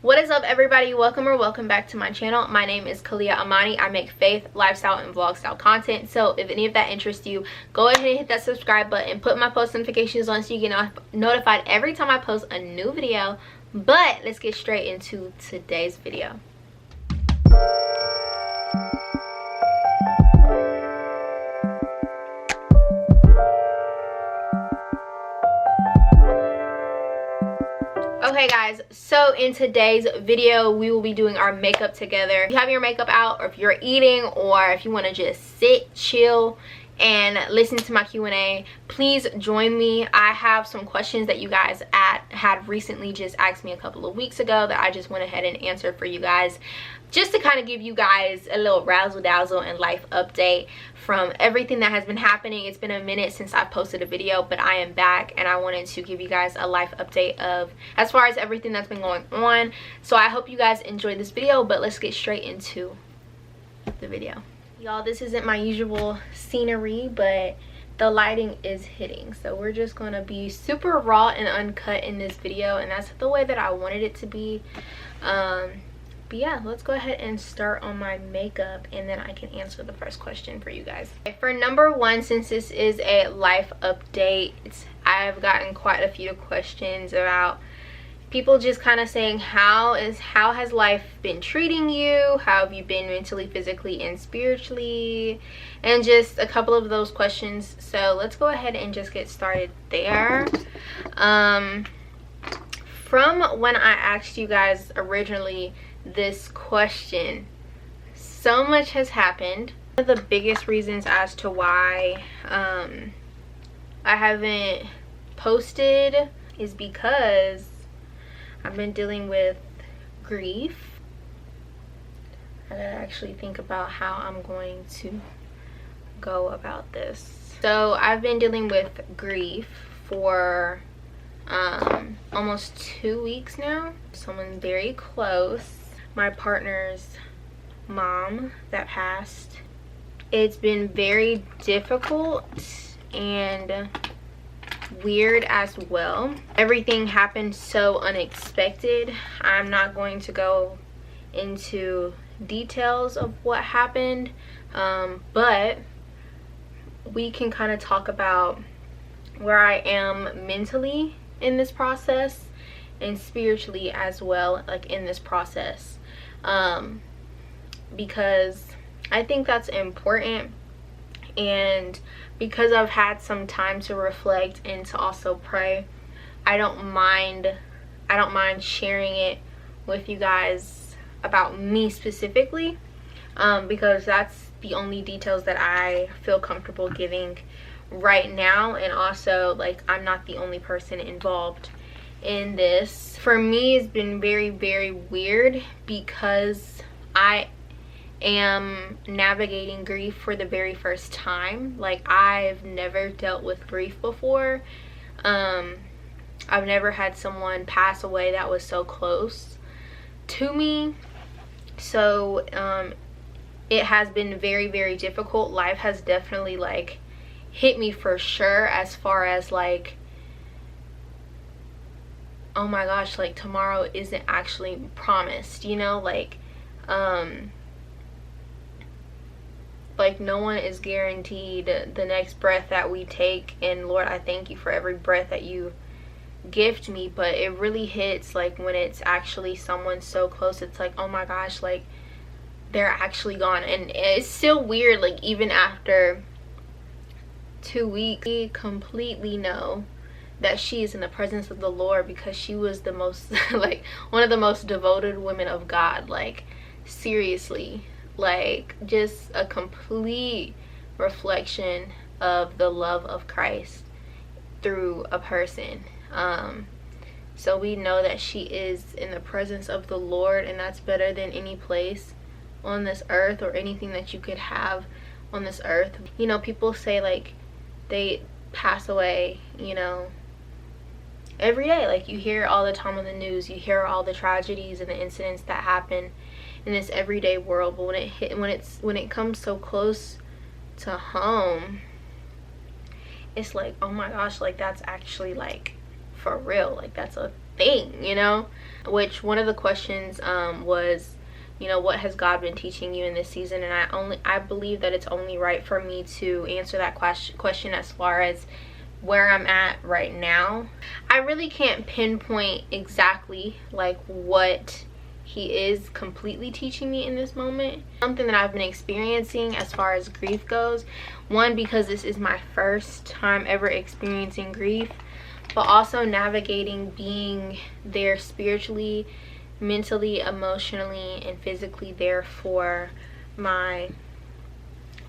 What is up, everybody? Welcome back to my channel. My name is Kalia Amani. I make faith, lifestyle, and vlog style content. So if any of that interests you, go ahead and hit that subscribe button, put my post notifications on so you get notified every time I post a new video. But let's get straight into today's video. Okay guys, so in today's video we will be doing our makeup together. If you have your makeup out, or if you're eating, or if you want to just sit, chill, and listen to my Q&A, please join me. I have some questions that you guys had recently just asked me a couple of weeks ago that I just went ahead and answered for you guys, just to kind of give you guys a little razzle dazzle and life update from everything that has been happening. It's been a minute since I posted a video, but I am back and I wanted to give you guys a life update of as far as everything that's been going on. So I hope you guys enjoyed this video, but let's get straight into the video. Y'all, this isn't my usual scenery, but the lighting is hitting, so we're just gonna be super raw and uncut in this video, and that's the way that I wanted it to be. But yeah, let's go ahead and start on my makeup, and then I can answer the first question for you guys. For number one, since this is a life update, I've gotten quite a few questions about people just kind of saying how has life been treating you, how have you been mentally, physically, and spiritually, and just a couple of those questions. So let's go ahead and just get started there. From when I asked you guys originally this question, so much has happened. One of the biggest reasons as to why I haven't posted is because I've been dealing with grief. I gotta actually think about how I'm going to go about this. So I've been dealing with grief for almost 2 weeks now. Someone very close, my partner's mom, that passed. It's been very difficult and weird as well. Everything happened so unexpected. I'm not going to go into details of what happened, but we can kind of talk about where I am mentally in this process and spiritually as well, like in this process, because I think that's important. And because I've had some time to reflect and to also pray, I don't mind sharing it with you guys about me specifically, because that's the only details that I feel comfortable giving right now. And also, like, I'm not the only person involved in this. For me, it's been very, very weird because I am navigating grief for the very first time. Like, I've never dealt with grief before. I've never had someone pass away that was so close to me. So it has been very, very difficult. Life has definitely like hit me for sure, as far as like, oh my gosh, like tomorrow isn't actually promised, you know, like no one is guaranteed the next breath that we take. And Lord, I thank you for every breath that you gift me. But it really hits like when it's actually someone so close. It's like, oh my gosh, like they're actually gone. And it's still weird, like even after 2 weeks, we completely know that she is in the presence of the Lord, because she was the most like one of the most devoted women of God. Like seriously, like just a complete reflection of the love of Christ through a person. So we know that she is in the presence of the Lord, and that's better than any place on this earth or anything that you could have on this earth. You know, people say like they pass away, you know, every day. Like you hear all the time on the news, you hear all the tragedies and the incidents that happen in this everyday world. But when it comes so close to home, it's like, oh my gosh, like that's actually like for real, like that's a thing, you know. which one of the questions was, you know, what has God been teaching you in this season? And I believe that it's only right for me to answer that question as far as where I'm at right now. I really can't pinpoint exactly like what he is completely teaching me in this moment. Something that I've been experiencing as far as grief goes. One, because this is my first time ever experiencing grief, but also navigating being there spiritually, mentally, emotionally, and physically there for my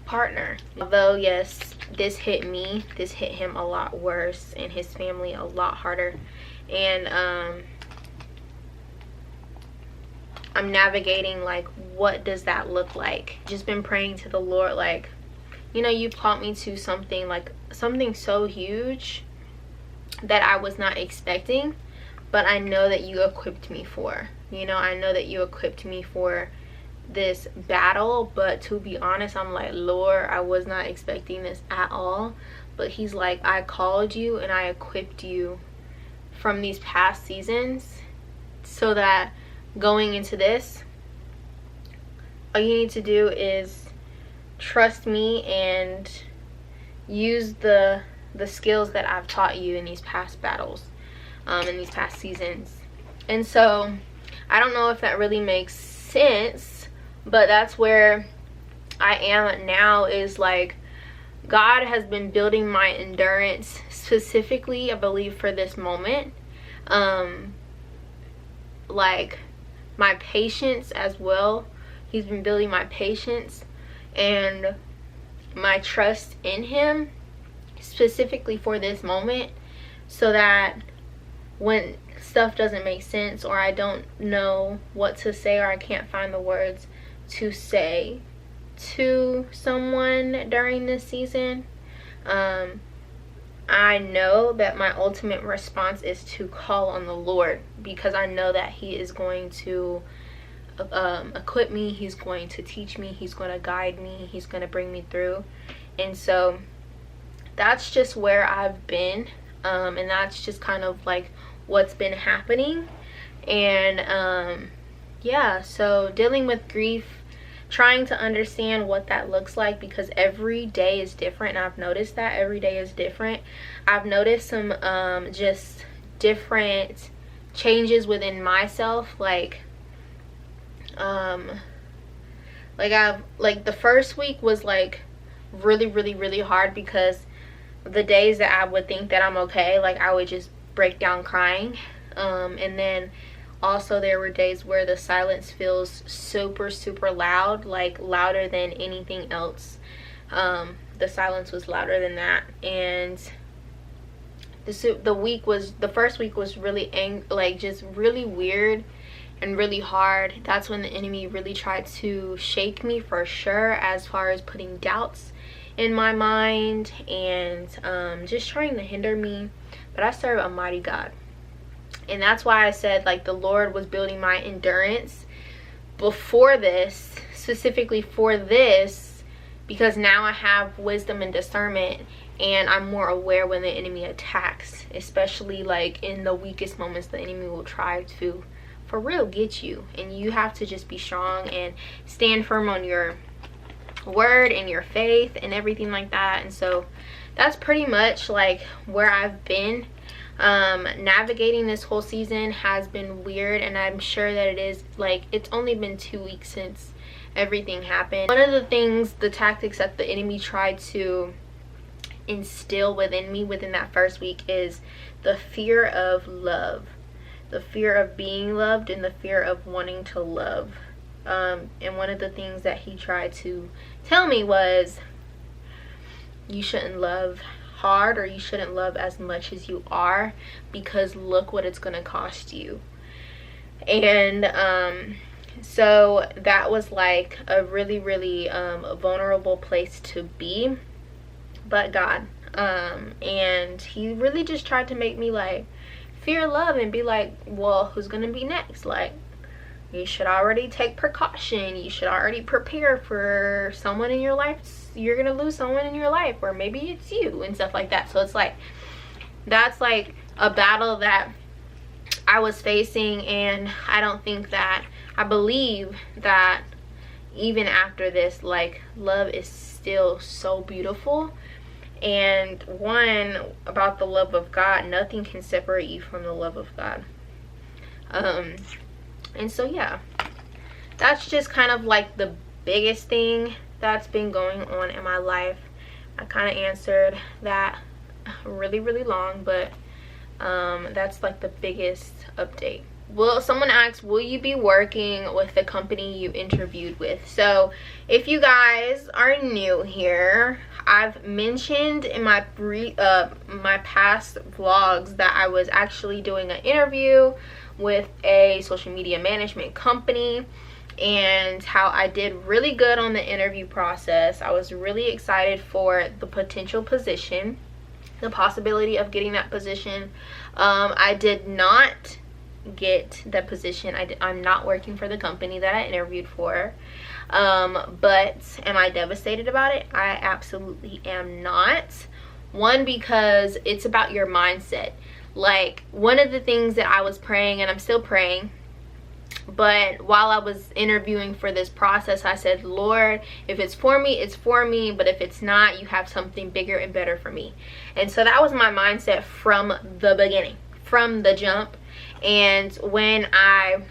partner. Although yes, this hit me, this hit him a lot worse, and his family a lot harder. And I'm navigating like, what does that look like? Just been praying to the Lord, like, you know, you've called me to something, like something so huge that I was not expecting, but I know that you equipped me for. You know, I know that you equipped me for this battle. But to be honest, I'm like, Lord, I was not expecting this at all. But he's like, I called you and I equipped you from these past seasons, so that going into this, all you need to do is trust me and use the skills that I've taught you in these past battles, in these past seasons. And so I don't know if that really makes sense, but that's where I am now, is like, God has been building my endurance specifically, I believe, for this moment. Like my patience as well. He's been building my patience and my trust in him specifically for this moment, so that when stuff doesn't make sense, or I don't know what to say, or I can't find the words to say to someone during this season, I know that my ultimate response is to call on the Lord, because I know that he is going to equip me, he's going to teach me, he's going to guide me, he's going to bring me through. And so that's just where I've been, and that's just kind of like what's been happening. And yeah, so dealing with grief, trying to understand what that looks like, because every day is different, and I've noticed that every day is different. I've noticed some just different changes within myself, like the first week was like really hard, because the days that I would think that I'm okay, like I would just break down crying, and then also there were days where the silence feels super loud, like louder than anything else. The silence was louder than that. And the first week was really like just really weird and really hard. That's when the enemy really tried to shake me, for sure, as far as putting doubts in my mind and just trying to hinder me. But I serve a mighty God, and that's why I said, like, the Lord was building my endurance before this, specifically for this, because now I have wisdom and discernment, and I'm more aware when the enemy attacks, especially like in the weakest moments. The enemy will try to, for real, get you, and you have to just be strong and stand firm on your word and your faith and everything like that. And so that's pretty much like where I've been. Navigating this whole season has been weird, and I'm sure that it is. Like, it's only been 2 weeks since everything happened. One of the things, the tactics that the enemy tried to instill within me within that first week, is the fear of love, the fear of being loved, and the fear of wanting to love. And one of the things that he tried to tell me was, you shouldn't love hard, or you shouldn't love as much as you are, because look what it's going to cost you. And so that was like a really vulnerable place to be. But God, and he really just tried to make me like fear love and be like, well, who's gonna be next? Like, you should already take precaution, you should already prepare for someone in your life. You're gonna lose someone in your life, or maybe it's you, and stuff like that. So it's like, that's like a battle that I was facing, and I believe that even after this, like, love is still so beautiful. And one, about the love of God, nothing can separate you from the love of God. And so yeah, that's just kind of like the biggest thing that's been going on in my life. I kind of answered that really long, but that's like the biggest update. Well, someone asked, will you be working with the company you interviewed with? So if you guys are new here, I've mentioned in my my past vlogs that I was actually doing an interview with a social media management company, and how I did really good on the interview process. I was really excited for the potential position, the possibility of getting that position. I did not get the position. I'm not working for the company that I interviewed for. But am I devastated about it? I absolutely am not. One, because it's about your mindset. Like, one of the things that I was praying, and I'm still praying, but while I was interviewing for this process, I said, Lord, if it's for me, it's for me, but if it's not, you have something bigger and better for me. And so that was my mindset from the beginning, from the jump. And when I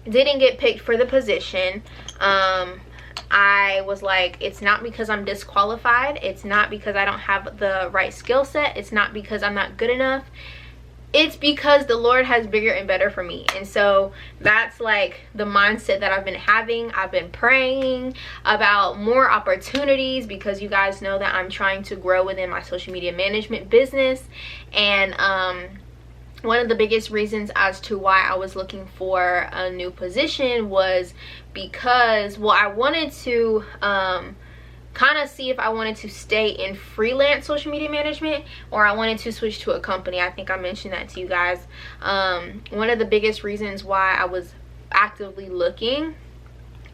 didn't get picked for the position, I was like, it's not because I'm disqualified, it's not because I don't have the right skill set, it's not because I'm not good enough, it's because the Lord has bigger and better for me. And so that's like the mindset that I've been having. I've been praying about more opportunities, because you guys know that I'm trying to grow within my social media management business. And one of the biggest reasons as to why I was looking for a new position was because, well, I wanted to kind of see if I wanted to stay in freelance social media management, or I wanted to switch to a company. I think I mentioned that to you guys. One of the biggest reasons why I was actively looking,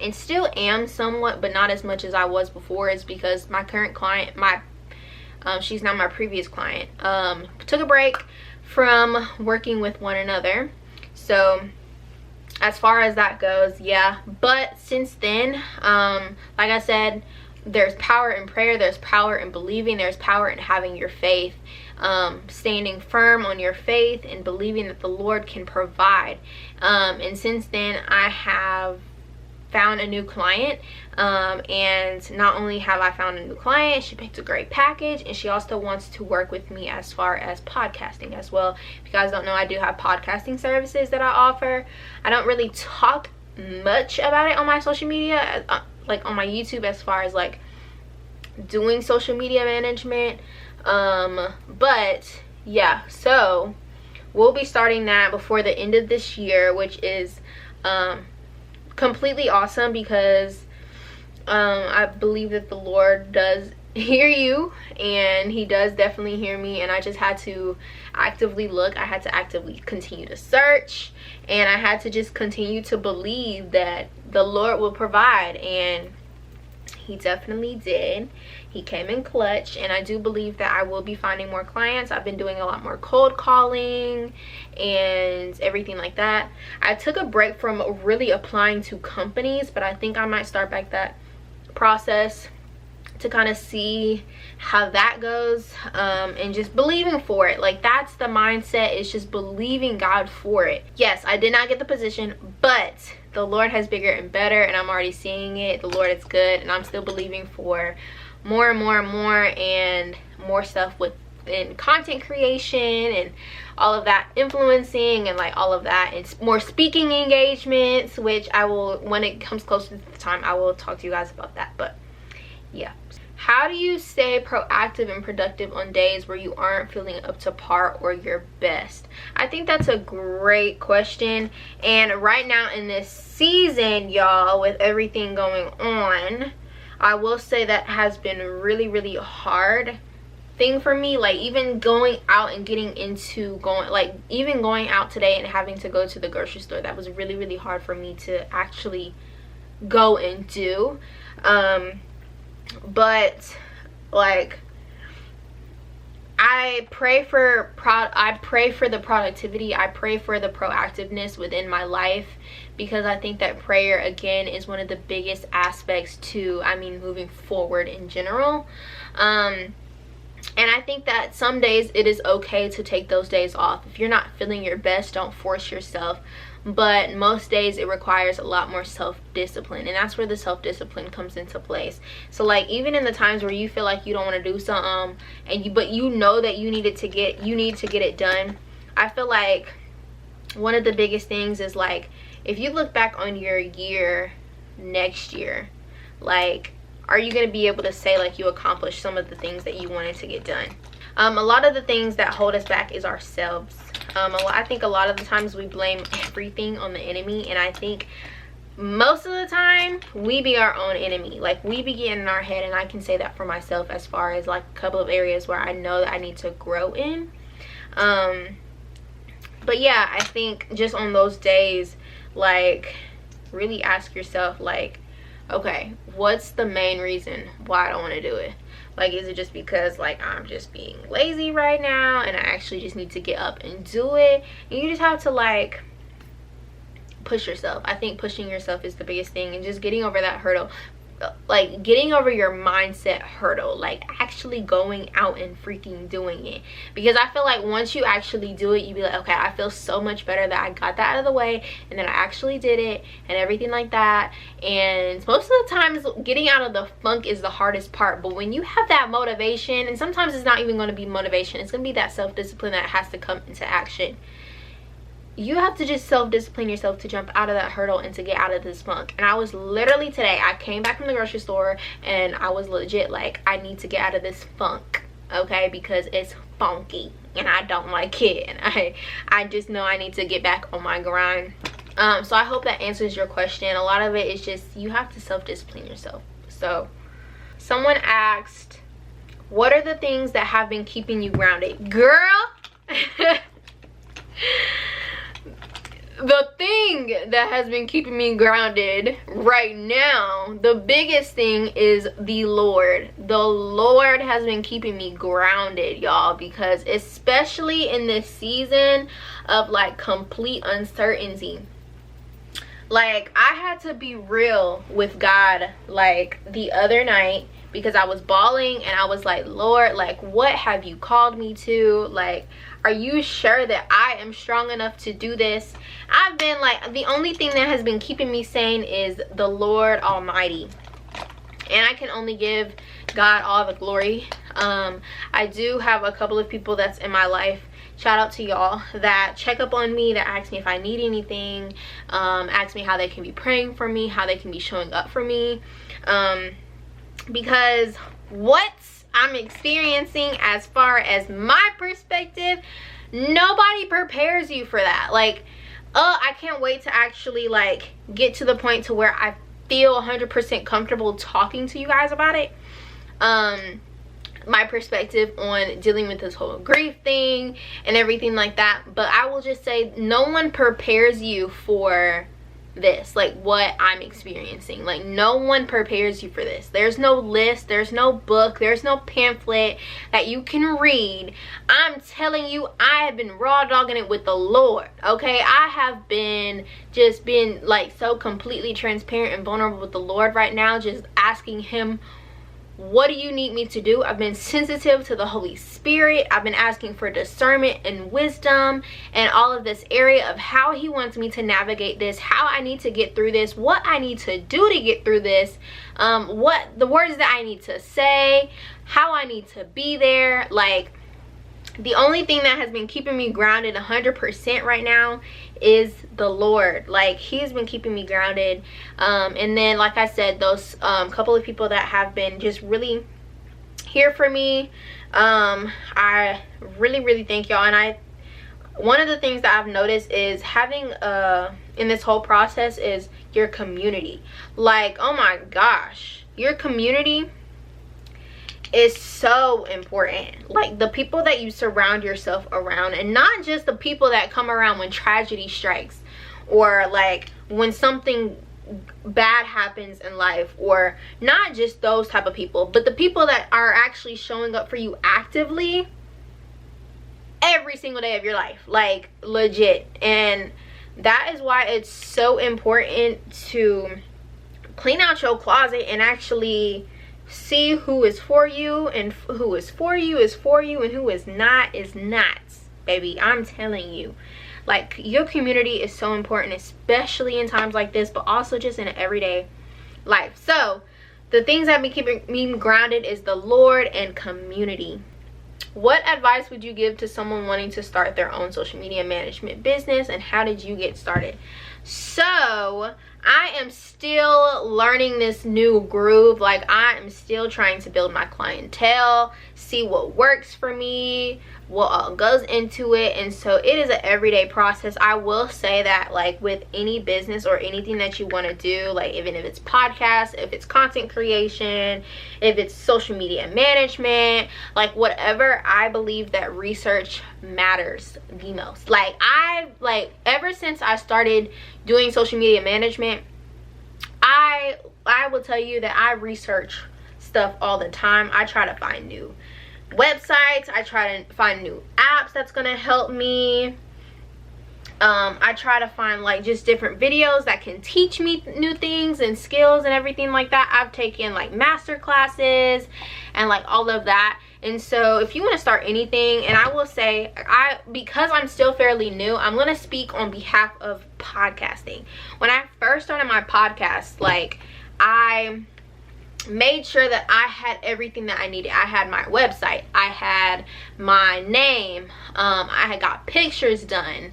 and still am somewhat, but not as much as I was before, is because my current client, she's not my previous client, took a break from working with one another. So as far as that goes, yeah. But since then, like I said, there's power in prayer, there's power in believing, there's power in having your faith, standing firm on your faith and believing that the Lord can provide. And since then, I have found a new client, and not only have I found a new client, she picked a great package, and she also wants to work with me as far as podcasting as well. If you guys don't know, I do have podcasting services that I offer. I don't really talk much about it on my social media, like on my YouTube, as far as like doing social media management, but yeah, so we'll be starting that before the end of this year, which is completely awesome, because I believe that the Lord does hear you, and he does definitely hear me. And I just had to actively look, I had to actively continue to search, and I had to just continue to believe that the Lord will provide, and he definitely did. He came in clutch, and I do believe that I will be finding more clients. I've been doing a lot more cold calling and everything like that. I took a break from really applying to companies, but I think I might start back that process to kind of see how that goes, and just believing for it. Like, that's the mindset, is just believing God for it. Yes, I did not get the position, but the Lord has bigger and better, and I'm already seeing it. The Lord is good, and I'm still believing for more and more and more, and more stuff within content creation and all of that, influencing and like all of that, and more speaking engagements, which I will, when it comes closer to the time, I will talk to you guys about that. But yeah, how do you stay proactive and productive on days where you aren't feeling up to par or your best? I think that's a great question. And right now in this season, y'all, with everything going on, I will say that has been really hard thing for me. Like, even going out and getting into even going out today and having to go to the grocery store, that was really hard for me to actually go and do. But like, I pray for the productivity. I pray for the proactiveness within my life, because I think that prayer, again, is one of the biggest aspects to, I mean, moving forward in general. And I think that some days it is okay to take those days off. If you're not feeling your best, don't force yourself. But most days it requires a lot more self-discipline, and that's where the self-discipline comes into place. So like, even in the times where you feel like you don't want to do something, but you know that you need to get it done, I feel like one of the biggest things is, like, if you look back on your year next year, like, are you going to be able to say like you accomplished some of the things that you wanted to get done? A lot of the things that hold us back is ourselves. I think a lot of the times we blame everything on the enemy, and I think most of the time we be our own enemy. Like, we be getting in our head, and I can say that for myself as far as like a couple of areas where I know that I need to grow in. But yeah, I think just on those days, like, really ask yourself, like, okay, what's the main reason why I don't want to do it? Like, is it just because like I'm just being lazy right now and I actually just need to get up and do it? And you just have to like push yourself. I think pushing yourself is the biggest thing, and just getting over that hurdle, like getting over your mindset hurdle, like actually going out and freaking doing it. Because I feel like once you actually do it, you be like, okay, I feel so much better that I got that out of the way and then I actually did it and everything like that. And most of the times getting out of the funk is the hardest part. But when you have that motivation, and sometimes it's not even going to be motivation, it's going to be that self-discipline that has to come into action. You have to just self-discipline yourself to jump out of that hurdle and to get out of this funk. And I was literally today, I came back from the grocery store and I was legit like, I need to get out of this funk, okay, because it's funky and I don't like it, and I just know I need to get back on my grind. So I hope that answers your question. A lot of it is just, you have to self-discipline yourself. So someone asked, what are the things that have been keeping you grounded? Girl, the thing that has been keeping me grounded right now, the biggest thing is the Lord. The Lord has been keeping me grounded, y'all, because especially in this season of like complete uncertainty, like I had to be real with God like the other night, because I was bawling and I was like, Lord, like, what have you called me to? Like, are you sure that I am strong enough to do this? I've been like, the only thing that has been keeping me sane is the Lord Almighty, and I can only give God all the glory. I do have a couple of people that's in my life, shout out to y'all, that check up on me, that ask me if I need anything, ask me how they can be praying for me, how they can be showing up for me, because what I'm experiencing, as far as my perspective, nobody prepares you for that. Like, I can't wait to actually like get to the point to where I feel 100% comfortable talking to you guys about it. My perspective on dealing with this whole grief thing and everything like that. But I will just say, no one prepares you for this, like what I'm experiencing. Like, no one prepares you for this. There's no list, there's no book, there's no pamphlet that you can read. I'm telling you, I have been raw dogging it with the Lord, okay? I have been like so completely transparent and vulnerable with the Lord right now, just asking him, what do you need me to do? I've been sensitive to the Holy Spirit. I've been asking for discernment and wisdom and all of this area of how he wants me to navigate this, how I need to get through this, what I need to do to get through this, what the words that I need to say, how I need to be there. Like, the only thing that has been keeping me grounded 100% right now is the Lord. Like, he's been keeping me grounded. And then, like I said, those couple of people that have been just really here for me, I really thank y'all. And one of the things that I've noticed is having in this whole process is your community. Like, oh my gosh, your community is so important. Like, the people that you surround yourself around, and not just the people that come around when tragedy strikes, or like when something bad happens in life, or not just those type of people, but the people that are actually showing up for you actively. every single day of your life, like legit. And that is why it's so important to clean out your closet and actually see who is for you, and who is for you is for you, and who is not, baby. I'm telling you, like, your community is so important, especially in times like this, but also just in everyday life. So the things that be keeping me grounded is the Lord and community. What advice would you give to someone wanting to start their own social media management business, and how did you get started? So I am still learning this new groove. Like, I am still trying to build my clientele, see what works for me, what all goes into it. And so it is an everyday process. I will say that, like, with any business or anything that you want to do, like, even if it's podcasts, if it's content creation, if it's social media management, like, whatever, I believe that research matters the most. Like, ever since I started doing social media management, I will tell you that I research stuff all the time. I try to find new websites, I try to find new apps that's gonna help me. I try to find, like, just different videos that can teach me new things and skills and everything like that. I've taken, like, master classes and, like, all of that. And so if you want to start anything, and I will say, because I'm still fairly new, I'm going to speak on behalf of podcasting. When I first started my podcast, like, I made sure that I had everything that I needed. I had my website, I had my name, I had got pictures done.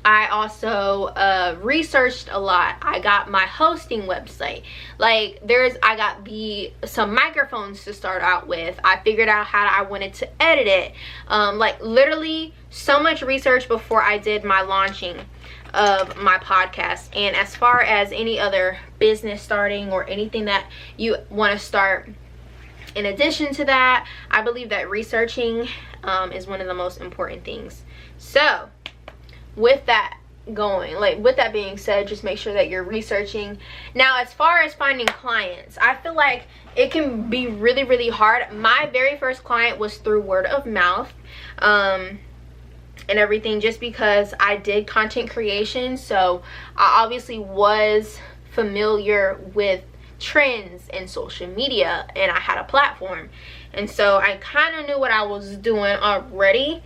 I also researched a lot. I got my hosting website. Like, I got some microphones to start out with. I figured out how I wanted to edit it. Like, literally so much research before I did my launching of my podcast. And as far as any other business starting or anything that you want to start, in addition to that, I believe that researching is one of the most important things. So with that being said, just make sure that you're researching. Now, as far as finding clients, I feel like it can be really, really hard. My very first client was through word of mouth and everything, just because I did content creation, so I obviously was familiar with trends in social media, and I had a platform, and so I kind of knew what I was doing already.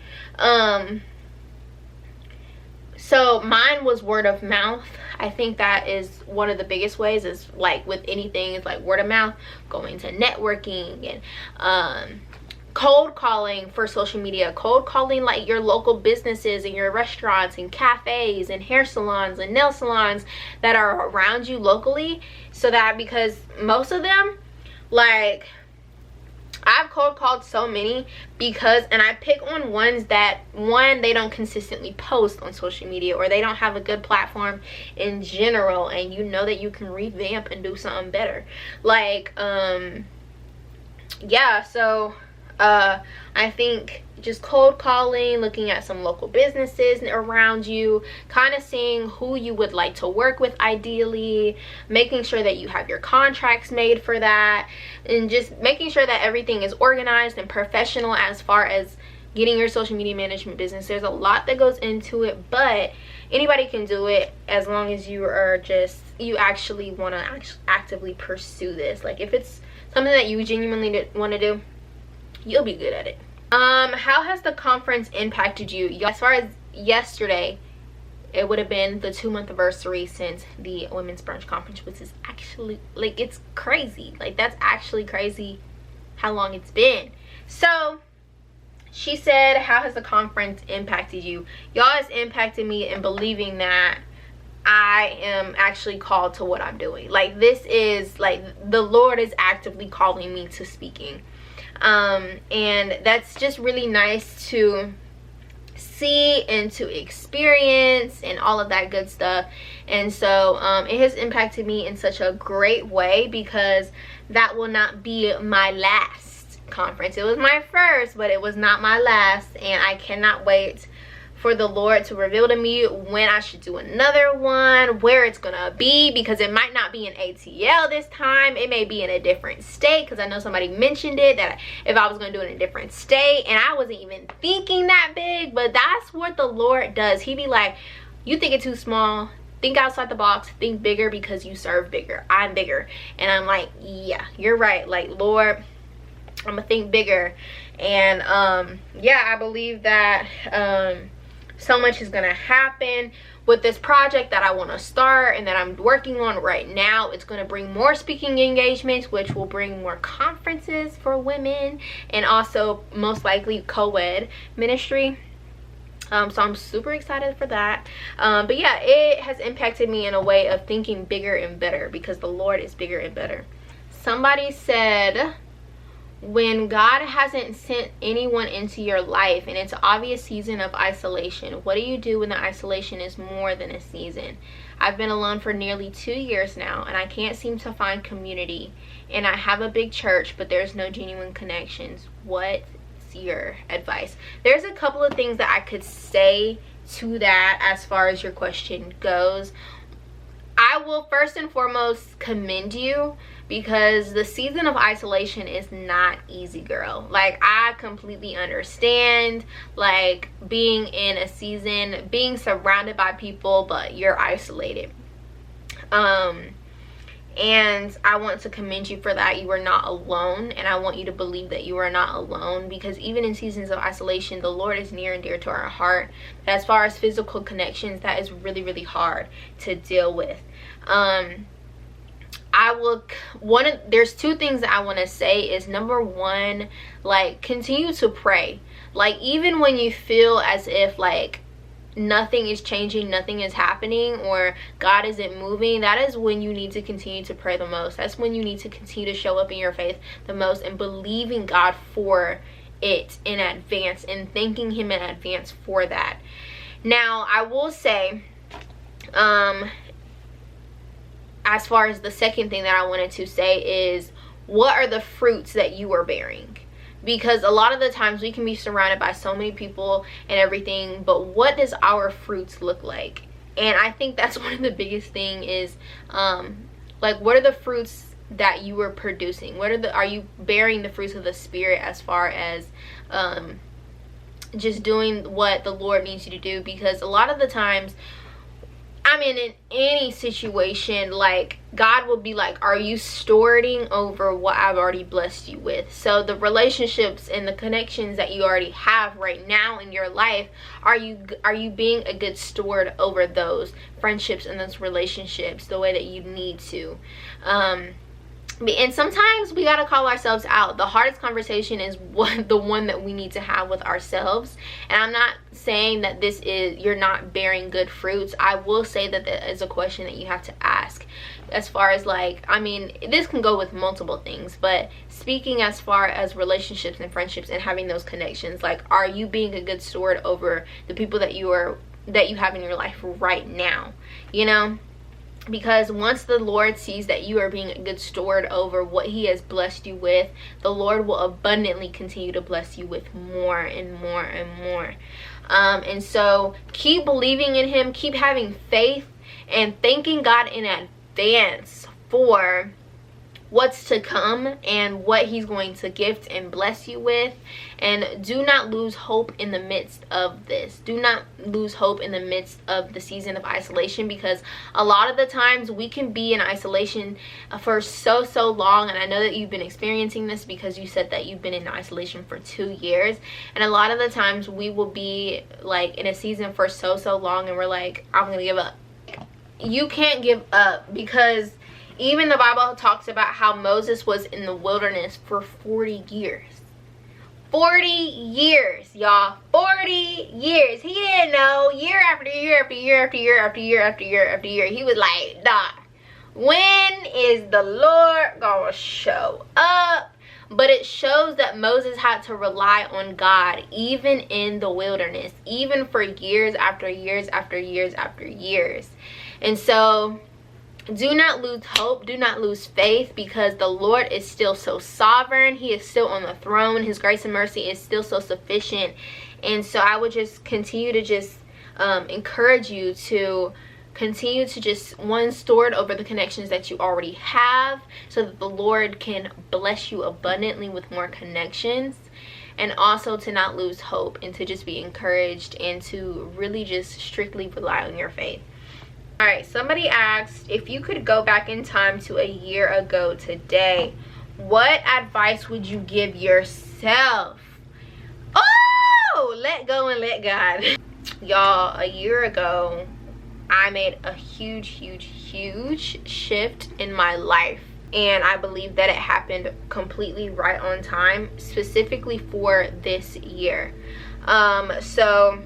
So mine was word of mouth. I think that is one of the biggest ways, is like with anything, it's like word of mouth, going to networking, and cold calling for social media, cold calling like your local businesses and your restaurants and cafes and hair salons and nail salons that are around you locally. So that, because most of them, like, I've cold called so many, and I pick on ones that, one, they don't consistently post on social media, or they don't have a good platform in general, and you know that you can revamp and do something better. Like, yeah, so I think just cold calling, looking at some local businesses around you, kind of seeing who you would like to work with ideally, making sure that you have your contracts made for that, and just making sure that everything is organized and professional as far as getting your social media management business. There's a lot that goes into it, but anybody can do it as long as you actually want to actively pursue this. Like, if it's something that you genuinely want to do, you'll be good at it. How has the conference impacted you? As far as yesterday, it would have been the 2-month anniversary since the Women's Brunch Conference, which is actually, like, it's crazy. Like, that's actually crazy how long it's been. So she said, how has the conference impacted you? Y'all, it's impacted me in believing that I am actually called to what I'm doing. Like, this is, like, the Lord is actively calling me to speaking. And that's just really nice to see and to experience and all of that good stuff. And so it has impacted me in such a great way, because that will not be my last conference. It was my first, but it was not my last, and I cannot wait for the Lord to reveal to me when I should do another one, where it's gonna be, because it might not be in ATL this time. It may be in a different state, because I know somebody mentioned it, that if I was gonna do it in a different state, and I wasn't even thinking that big. But that's what the Lord does. He be like, you think it's too small, think outside the box, think bigger, because you serve bigger. I'm bigger. And I'm like, yeah, you're right. Like, Lord, I'm gonna think bigger. And yeah, I believe that so much is gonna happen with this project that I want to start and that I'm working on right now. It's going to bring more speaking engagements, which will bring more conferences for women, and also most likely co-ed ministry. So I'm super excited for that. But yeah, it has impacted me in a way of thinking bigger and better, because the Lord is bigger and better. Somebody said, when God hasn't sent anyone into your life and it's an obvious season of isolation, what do you do when the isolation is more than a season? I've been alone for nearly 2 years now, and I can't seem to find community. And I have a big church, but there's no genuine connections. What's your advice? There's a couple of things that I could say to that as far as your question goes. I will first and foremost commend you, because the season of isolation is not easy, girl. Like, I completely understand, like, being in a season, being surrounded by people, but you're isolated. And I want to commend you for that. You are not alone, and I want you to believe that you are not alone, because even in seasons of isolation, the Lord is near and dear to our heart. But as far as physical connections, that is really, really hard to deal with. There's two things that I want to say is, number one, like, continue to pray. Like, even when you feel as if like nothing is changing, nothing is happening, or God isn't moving, that is when you need to continue to pray the most. That's when you need to continue to show up in your faith the most, and believing God for it in advance, and thanking him in advance for that. Now, I will say, as far as the second thing that I wanted to say is, what are the fruits that you are bearing? Because a lot of the times we can be surrounded by so many people and everything, but what does our fruits look like? And I think that's one of the biggest thing is, like, what are the fruits that you are producing? Are you bearing the fruits of the Spirit, as far as just doing what the Lord needs you to do? Because a lot of the times, I mean, in any situation, like, God will be like, are you stewarding over what I've already blessed you with? So the relationships and the connections that you already have right now in your life, are you being a good steward over those friendships and those relationships the way that you need to? And sometimes we gotta call ourselves out. The hardest conversation is the one that we need to have with ourselves. And I'm not saying that you're not bearing good fruits. I will say that that is a question that you have to ask, as far as, like, I mean, this can go with multiple things, but speaking as far as relationships and friendships and having those connections, like, are you being a good steward over the people that you have in your life right now, you know? Because once the Lord sees that you are being a good steward over what he has blessed you with, the Lord will abundantly continue to bless you with more and more and more. And so keep believing in him, keep having faith, and thanking God in advance for what's to come and what he's going to gift and bless you with. And do not lose hope in the midst of this. Do not lose hope in the midst of the season of isolation, because a lot of the times we can be in isolation for so long. And I know that you've been experiencing this, because you said that you've been in isolation for 2 years. And a lot of the times we will be like in a season for so long, and we're like, I'm gonna give up. You can't give up, because even the Bible talks about how Moses was in the wilderness for 40 years. 40 years, y'all. 40 years. He didn't know. Year after year after year after year after year after year after year. He was like, nah, when is the Lord gonna show up? But it shows that Moses had to rely on God even in the wilderness, even for years after years after years after years. And so do not lose hope, do not lose faith, because the Lord is still so sovereign. He is still on the throne. His grace and mercy is still so sufficient. And so I would just continue to just encourage you to continue to just steward over the connections that you already have, so that the Lord can bless you abundantly with more connections, and also to not lose hope, and to just be encouraged, and to really just strictly rely on your faith. All right, somebody asked, if you could go back in time to a year ago today, what advice would you give yourself? Oh, let go and let God. Y'all, a year ago, I made a huge shift in my life, and I believe that it happened completely right on time, specifically for this year. So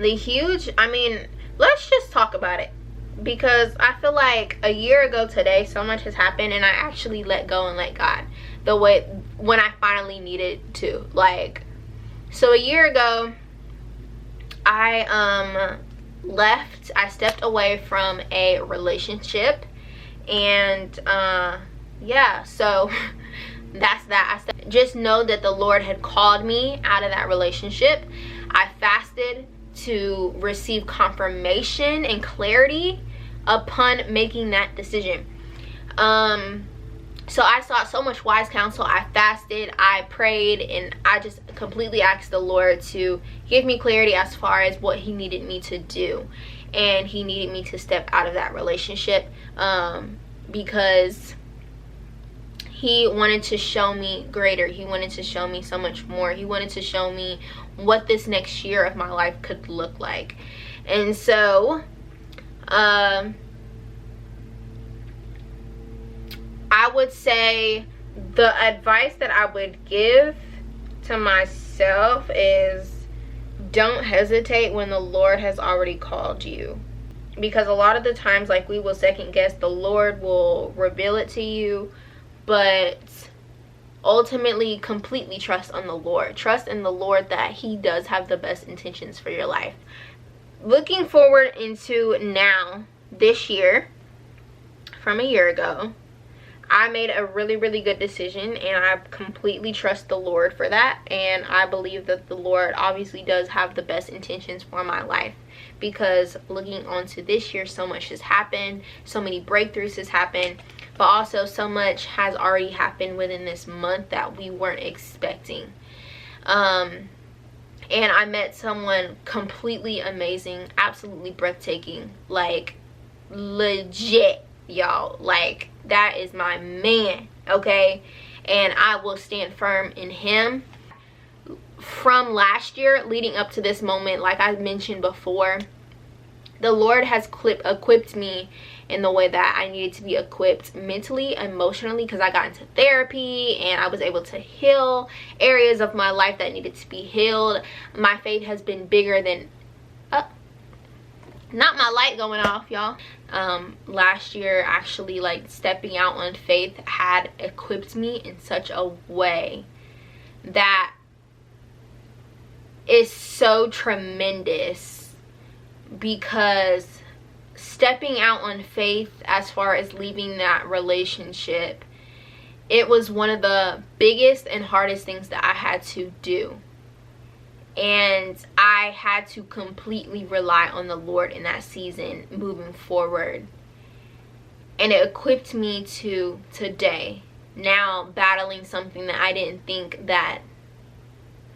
the huge, I mean, let's just talk about it, because I feel like a year ago today, so much has happened, and I actually let go and let God the way when I finally needed to. Like, so a year ago, I stepped away from a relationship, and yeah, so that's that. Just know that the Lord had called me out of that relationship. I fasted to receive confirmation and clarity upon making that decision. So I sought so much wise counsel. I fasted, I prayed, and I just completely asked the Lord to give me clarity as far as what he needed me to do. And he needed me to step out of that relationship, because he wanted to show me greater. He wanted to show me so much more. He wanted to show me what this next year of my life could look like. And so I would say the advice that I would give to myself is, don't hesitate when the Lord has already called you. Because a lot of the times, like, we will second guess. The Lord will reveal it to you, but ultimately completely trust on the Lord. Trust in the Lord that he does have the best intentions for your life. Looking forward into now, this year, from a year ago, I made a really good decision, and I completely trust the Lord for that. And I believe that the Lord obviously does have the best intentions for my life, because looking on to this year, so much has happened, so many breakthroughs has happened, but also so much has already happened within this month that we weren't expecting. And I met someone completely amazing, absolutely breathtaking, like legit, y'all. Like, that is my man, okay? And I will stand firm in him. From last year leading up to this moment, like I mentioned before, the Lord has equipped me in the way that I needed to be equipped mentally, emotionally, because I got into therapy and I was able to heal areas of my life that needed to be healed. My faith has been bigger than not my light going off, y'all. Last year, actually, like, stepping out on faith had equipped me in such a way that is so tremendous, because stepping out on faith as far as leaving that relationship, it was one of the biggest and hardest things that I had to do. And I had to completely rely on the Lord in that season moving forward. And it equipped me to today, now battling something that I didn't think that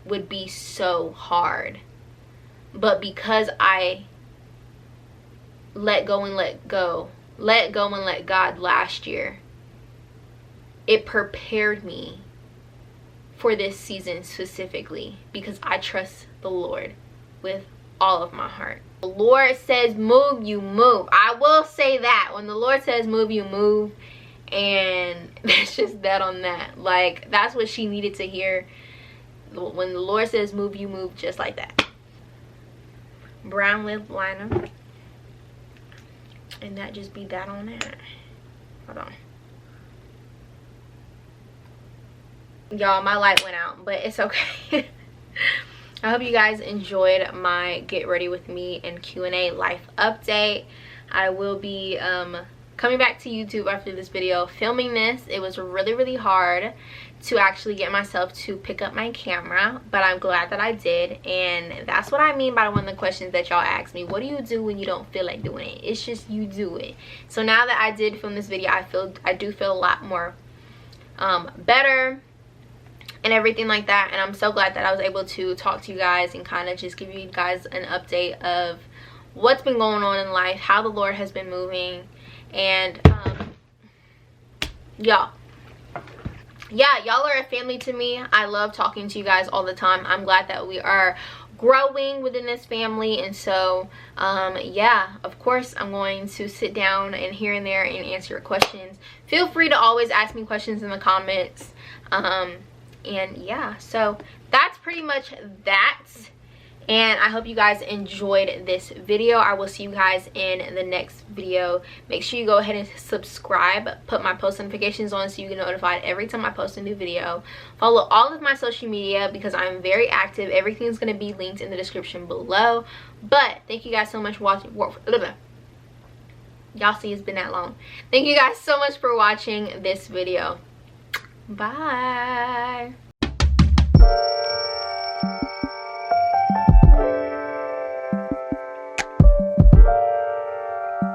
would be so hard. But because I let go and let God last year, it prepared me for this season specifically, because I trust the Lord with all of my heart. The Lord says move, you move. I will say that when the Lord says move, you move. And that's just that on that. Like, that's what she needed to hear. When the Lord says move, you move, just like that. Brown lip liner. And that just be that on that. Hold on. Y'all, my light went out, but it's okay. I hope you guys enjoyed my get ready with me and Q&A life update. I will be coming back to YouTube after this video, filming this. It was really hard to actually get myself to pick up my camera, but I'm glad that I did. And that's what I mean by one of the questions that y'all asked me: what do you do when you don't feel like doing it? It's just you do it. So now that I did film this video, I do feel a lot more better and everything like that. And I'm so glad that I was able to talk to you guys and kind of just give you guys an update of what's been going on in life, how the Lord has been moving. And y'all are a family to me. I love talking to you guys all the time. I'm glad that we are growing within this family. And so yeah, of course I'm going to sit down and here and there and answer your questions. Feel free to always ask me questions in the comments. And yeah, so that's pretty much that. And I hope you guys enjoyed this video. I will see you guys in the next video. Make sure you go ahead and subscribe. Put my post notifications on so you get notified every time I post a new video. Follow all of my social media because I'm very active. Everything's going to be linked in the description below. But thank you guys so much for watching. Y'all see, it's been that long. Thank you guys so much for watching this video. Bye.